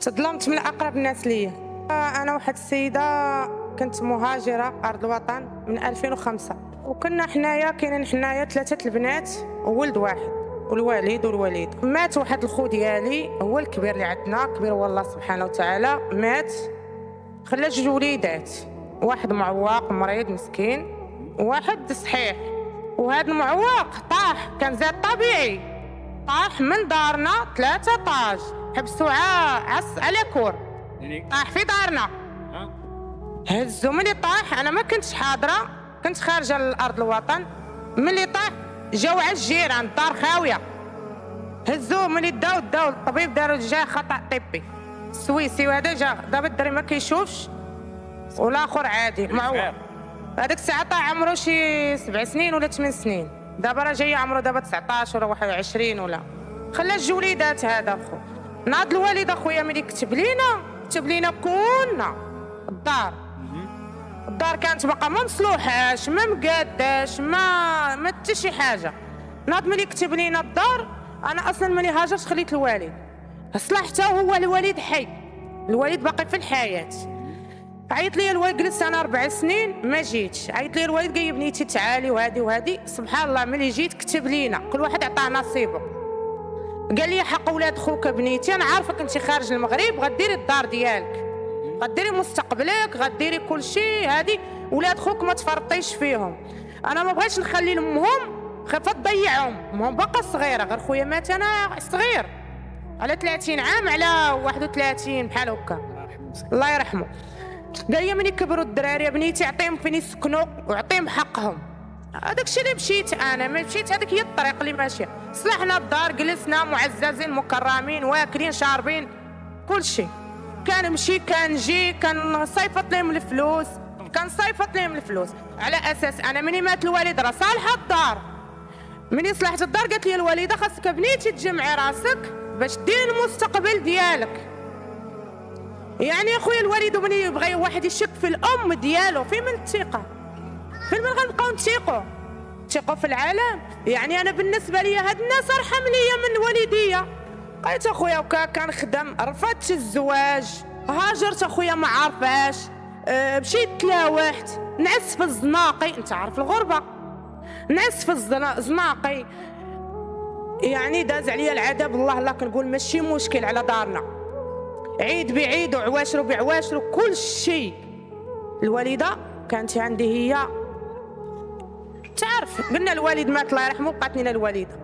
تظلمت من اقرب الناس ليا. انا واحد السيده كنت مهاجره ارض الوطن من 2005، وكنا حنايا كاينين حنايا 3 البنات وولد واحد والوالد والوالد. مات واحد الخو ديالي هو الكبير اللي عندنا، كبير والله سبحانه وتعالى، مات خلى 2 وليدات، واحد معوق مريض مسكين وواحد صحيح. وهذا المعوق طاح، كان زاد طبيعي، طاح من دارنا 3 طاج، حبسوا على كور، طاح في دارنا. هزو ملي طاح، انا ما كنتش حاضره، كنت خارجه لارض الوطن. ملي طاح جاو على الجيران، الدار خاويه. هزوه ملي داو الطبيب، داروا جا خطا طبي السويسي، وهذا جا دابا الدري ما كيشوفش، والاخر عادي معوق. هذيك الساعه طاح عمره شي 7 سنين ولا 8 سنين، دابا راه جاي عمره دابا 19 ولا 21 ولا. خلى 2 وليدات هذا اخو. ناض الوالد اخويا ملي كتب لينا كلنا الدار كانت باقا ما مصلوحاش، ما مقاداش، ما حتى شي حاجه. ناض ملي كتب لينا الدار، انا اصلا ملي هاجرت خليت الوالد، صلحته هو الوالد حي، الوالد باقي في الحياه. عيط لي الوالد، جلست انا 4 سنين ما جيتش، عيط لي الوالد قال لي بنيتي تعالي وهادي سبحان الله ملي جيت كتب لينا كل واحد عطاه نصيبه. قال لي حق ولاد خوك بنيتي، انا عارفك انت خارج المغرب غديري الدار ديالك، غديري مستقبلك، غديري كل شيء، هادي ولاد خوك ما تفرطيش فيهم. انا ما بغيتش نخلي لامهم خايفه تضيعهم، امهم باقا صغيره، غير خويا مات انا صغير على 30 عام على 31 بحال هكا الله يرحمه. قال لي ملي كبروا الدراري بنيتي عطيهم فين يسكنوا وعطيهم حقهم. هذاك الشيء اللي مشيت انا، ما مشيت، هذيك هي الطريق اللي ماشيه. صلحنا الدار، جلسنا معززين مكرمين، واكلين شاربين كل شيء. كان نمشي كان نجي، كان صيفط لهم الفلوس، على اساس انا مني مات الوالد راه صالحه الدار. مني صلحت الدار قالت لي الوالده خاصك بنيتي تجمعي راسك باش ديري المستقبل ديالك. يعني اخويا الوالد ملي يبغي واحد يشك في الام ديالو، في من الثقه، فين من غنبقاو نثيقوا في العالم؟ يعني انا بالنسبه لي هاد الناس ارحم ليا من والديا. بقيت اخويا وكا كنخدم، رفضت الزواج، هاجرت اخويا ما عارفاش، مشيت تلاوحت، نعس في الزناقي، انت عارف الغربه، نعس في الزناقي. يعني داز عليا العذاب الله لا كنقول ماشي مشكل على دارنا، عيد بعيد وعواشر بعواشر كل شيء. الوالده كانت عندي هي، تعرف قلنا الوالد مات الله يرحمه، بقات لنا الوالده.